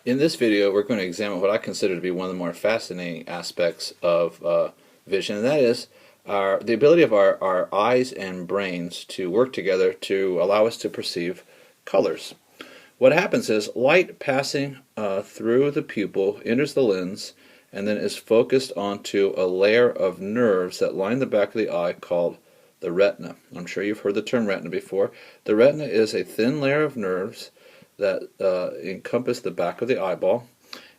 In this video, we're going to examine what I consider to be one of the more fascinating aspects of vision, and that is the ability of our eyes and brains to work together to allow us to perceive colors. What happens is light passing through the pupil enters the lens and then is focused onto a layer of nerves that line the back of the eye called the retina. I'm sure you've heard the term retina before. The retina is a thin layer of nerves that encompass the back of the eyeball,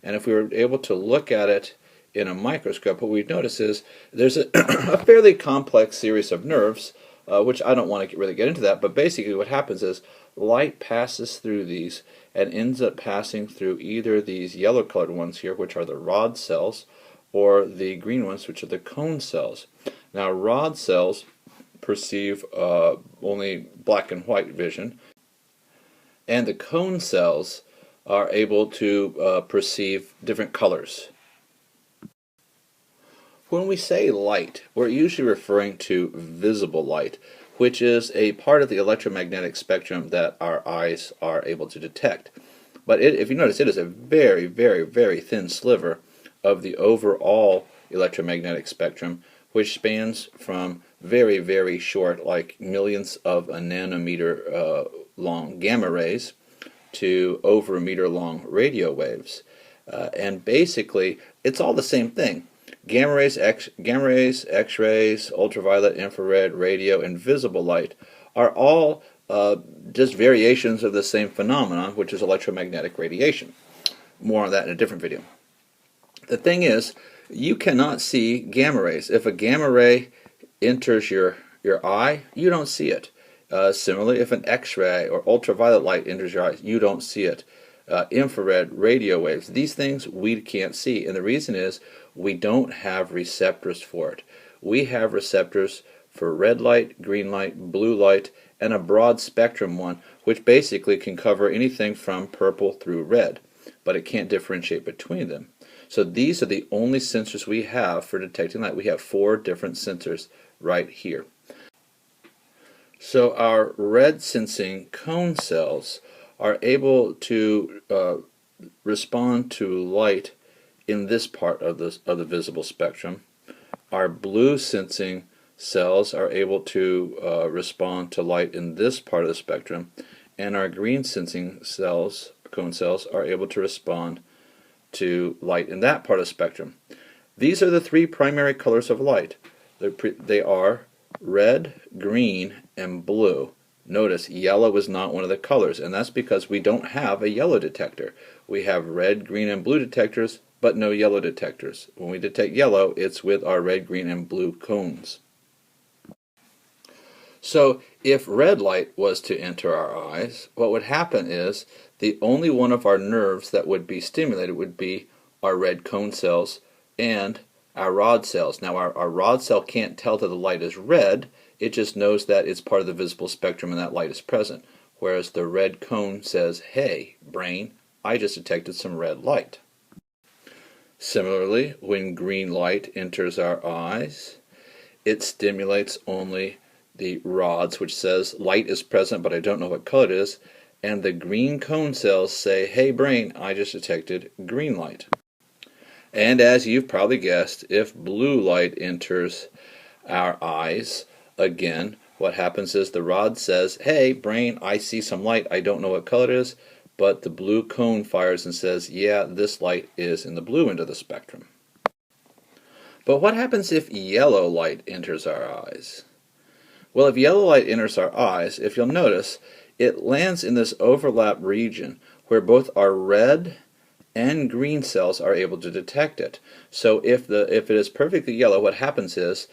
and if we were able to look at it in a microscope, what we'd notice is there's a, a fairly complex series of nerves, which I don't want to really get into that, but basically what happens is light passes through these and ends up passing through either these yellow colored ones here, which are the rod cells, or the green ones, which are the cone cells. Now rod cells perceive only black and white vision, and the cone cells are able to perceive different colors. When we say light, we're usually referring to visible light, which is a part of the electromagnetic spectrum that our eyes are able to detect. But if you notice, it is a very, very, very thin sliver of the overall electromagnetic spectrum, which spans from very, very short, like millionths of a nanometer long gamma rays to over a meter long radio waves. And basically, it's all the same thing. Gamma rays, X-rays, ultraviolet, infrared, radio, and visible light are all just variations of the same phenomenon, which is electromagnetic radiation. More on that in a different video. The thing is, you cannot see gamma rays. If a gamma ray enters your eye, you don't see it. Similarly, if an X-ray or ultraviolet light enters your eyes, you don't see it. Infrared, radio waves, these things we can't see, and the reason is we don't have receptors for it. We have receptors for red light, green light, blue light, and a broad spectrum one, which basically can cover anything from purple through red, but it can't differentiate between them. So these are the only sensors we have for detecting light. We have 4 different sensors right here. So our red sensing cone cells are able to respond to light in this part of the visible spectrum. Our blue sensing cells are able to respond to light in this part of the spectrum, and our green sensing cells, cone cells, are able to respond to light in that part of the spectrum. These are the 3 primary colors of light. They are red, green, and blue. Notice yellow is not one of the colors, and that's because we don't have a yellow detector. We have red, green, and blue detectors, but no yellow detectors. When we detect yellow, it's with our red, green, and blue cones. So if red light was to enter our eyes, what would happen is the only one of our nerves that would be stimulated would be our red cone cells and our rod cells. Now our rod cell can't tell that the light is red, it just knows that it's part of the visible spectrum and that light is present. Whereas the red cone says, hey, brain, I just detected some red light. Similarly, when green light enters our eyes, it stimulates only the rods, which says light is present but I don't know what color it is, and the green cone cells say, hey brain, I just detected green light. And as you've probably guessed, if blue light enters our eyes, again, what happens is the rod says, hey brain, I see some light, I don't know what color it is, but the blue cone fires and says, yeah, this light is in the blue end of the spectrum. But what happens if yellow light enters our eyes? Well, if yellow light enters our eyes, if you'll notice, it lands in this overlap region where both our red and green cells are able to detect it. So if it is perfectly yellow, what happens is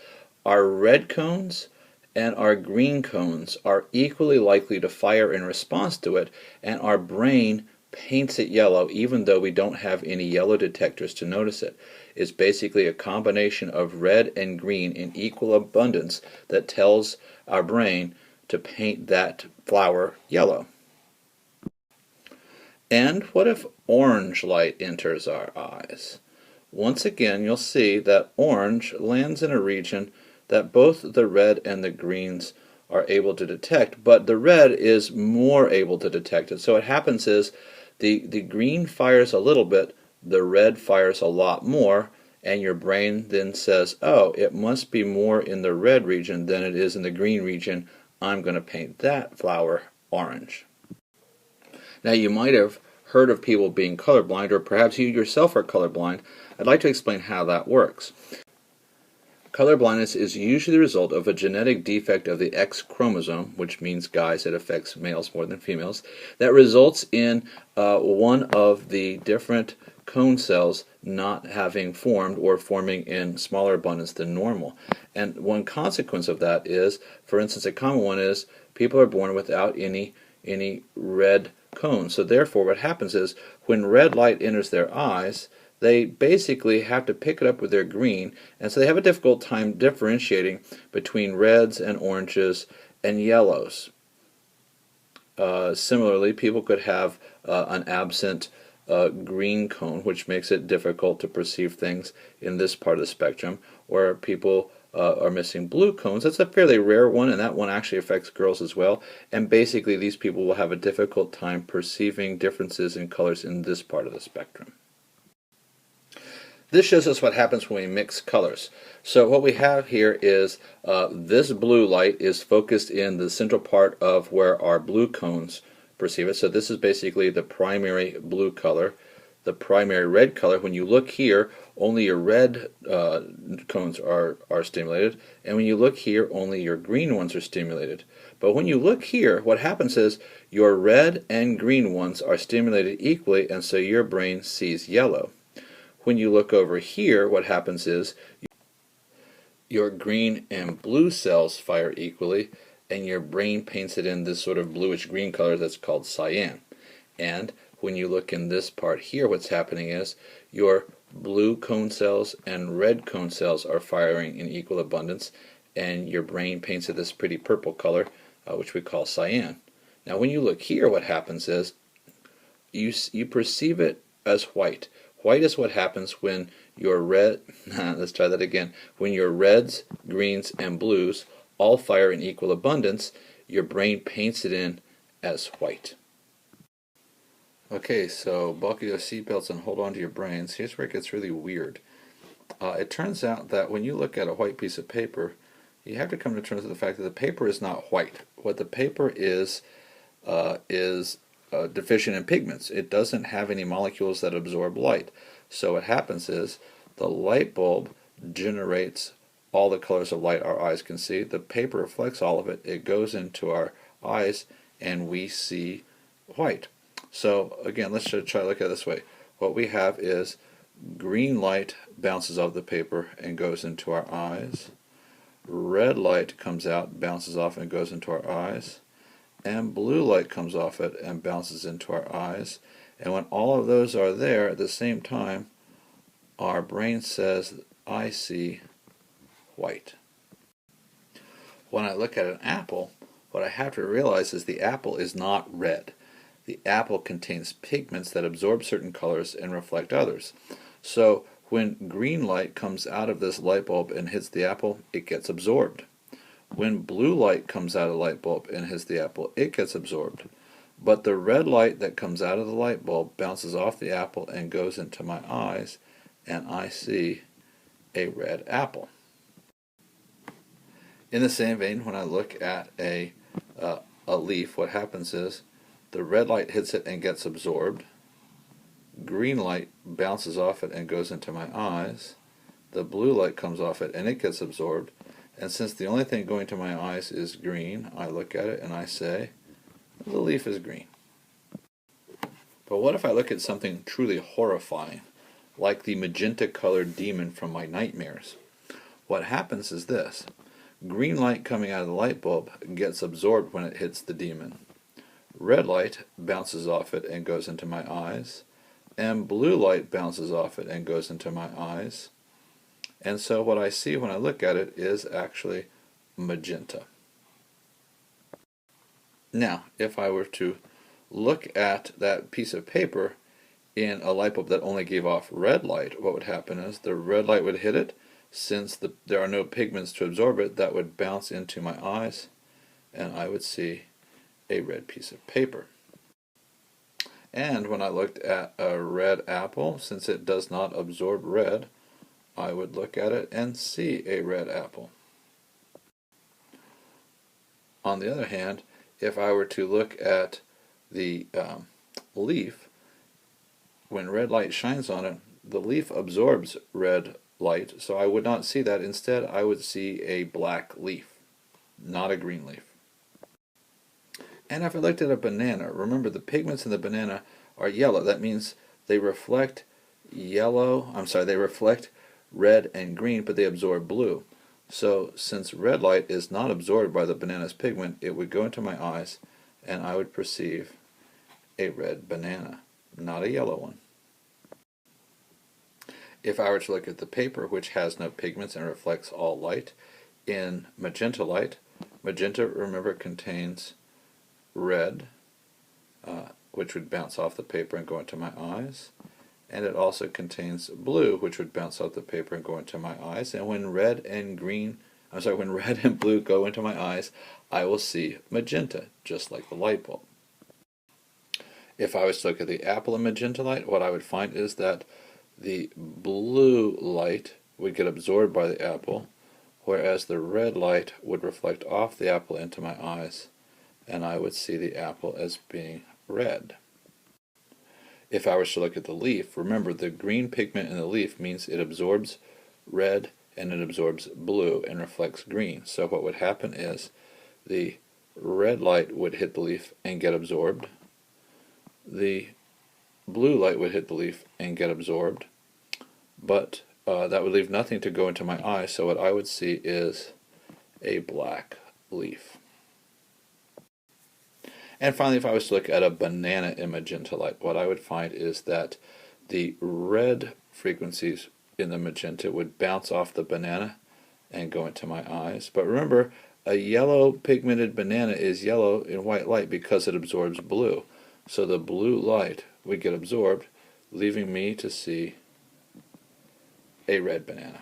our red cones and our green cones are equally likely to fire in response to it, and our brain paints it yellow even though we don't have any yellow detectors to notice it. It's basically a combination of red and green in equal abundance that tells our brain to paint that flower yellow. And what if orange light enters our eyes? Once again, you'll see that orange lands in a region that both the red and the greens are able to detect, but the red is more able to detect it. So what happens is The green fires a little bit, the red fires a lot more, and your brain then says, oh, it must be more in the red region than it is in the green region. I'm going to paint that flower orange. Now, you might have heard of people being colorblind, or perhaps you yourself are colorblind. I'd like to explain how that works. Color blindness is usually the result of a genetic defect of the X chromosome, which means, guys, it affects males more than females, that results in one of the different cone cells not having formed or forming in smaller abundance than normal. And one consequence of that is, for instance, a common one is people are born without any red cones. So therefore what happens is when red light enters their eyes, they basically have to pick it up with their green, and so they have a difficult time differentiating between reds and oranges and yellows. Similarly, people could have an absent green cone, which makes it difficult to perceive things in this part of the spectrum, or people are missing blue cones. That's a fairly rare one, and that one actually affects girls as well. And basically, these people will have a difficult time perceiving differences in colors in this part of the spectrum. This shows us what happens when we mix colors. So what we have here is this blue light is focused in the central part of where our blue cones perceive it. So this is basically the primary blue color. The primary red color, when you look here, only your red cones are stimulated, and when you look here, only your green ones are stimulated. But when you look here, what happens is your red and green ones are stimulated equally, and so your brain sees yellow. When you look over here, what happens is your green and blue cells fire equally, and your brain paints it in this sort of bluish green color that's called cyan. And when you look in this part here, what's happening is your blue cone cells and red cone cells are firing in equal abundance, and your brain paints it this pretty purple color, which we call cyan. Now when you look here, what happens is you perceive it as white. White is what happens when your red, let's try that again, when your reds, greens, and blues all fire in equal abundance, your brain paints it in as white. Okay, so buckle your seatbelts and hold on to your brains. Here's where it gets really weird. It turns out that when you look at a white piece of paper, you have to come to terms with the fact that the paper is not white. What the paper is deficient in pigments. It doesn't have any molecules that absorb light. So what happens is the light bulb generates all the colors of light our eyes can see. The paper reflects all of it. It goes into our eyes and we see white. So again, let's try to look at it this way. What we have is green light bounces off the paper and goes into our eyes. Red light comes out, bounces off and goes into our eyes. And blue light comes off it and bounces into our eyes. And when all of those are there at the same time, our brain says, I see white. When I look at an apple, what I have to realize is the apple is not red. The apple contains pigments that absorb certain colors and reflect others. So when green light comes out of this light bulb and hits the apple, it gets absorbed. When blue light comes out of the light bulb and hits the apple, it gets absorbed. But the red light that comes out of the light bulb bounces off the apple and goes into my eyes, and I see a red apple. In the same vein, when I look at a leaf, what happens is the red light hits it and gets absorbed. Green light bounces off it and goes into my eyes. The blue light comes off it and it gets absorbed. And since the only thing going to my eyes is green, I look at it and I say, the leaf is green. But what if I look at something truly horrifying, like the magenta-colored demon from my nightmares? What happens is this. Green light coming out of the light bulb gets absorbed when it hits the demon. Red light bounces off it and goes into my eyes. And blue light bounces off it and goes into my eyes. And so what I see when I look at it is actually magenta. Now, if I were to look at that piece of paper in a light bulb that only gave off red light, what would happen is the red light would hit it. Since there are no pigments to absorb it, that would bounce into my eyes, and I would see a red piece of paper. And when I looked at a red apple, since it does not absorb red, I would look at it and see a red apple. On the other hand, if I were to look at the leaf, when red light shines on it, the leaf absorbs red light, so I would not see that. Instead, I would see a black leaf, not a green leaf. And if I looked at a banana, remember the pigments in the banana are yellow. That means they reflect they reflect red and green, but they absorb blue. So since red light is not absorbed by the banana's pigment, it would go into my eyes and I would perceive a red banana, not a yellow one. If I were to look at the paper, which has no pigments and reflects all light, in magenta light, magenta, remember, contains red, which would bounce off the paper and go into my eyes, and it also contains blue, which would bounce off the paper and go into my eyes. And when red and blue go into my eyes, I will see magenta, just like the light bulb. If I was to look at the apple in magenta light, what I would find is that the blue light would get absorbed by the apple, whereas the red light would reflect off the apple into my eyes, and I would see the apple as being red. If I was to look at the leaf, remember the green pigment in the leaf means it absorbs red and it absorbs blue and reflects green. So what would happen is the red light would hit the leaf and get absorbed. The blue light would hit the leaf and get absorbed, but that would leave nothing to go into my eye, so what I would see is a black leaf. And finally, if I was to look at a banana in magenta light, what I would find is that the red frequencies in the magenta would bounce off the banana and go into my eyes. But remember, a yellow pigmented banana is yellow in white light because it absorbs blue. So the blue light would get absorbed, leaving me to see a red banana.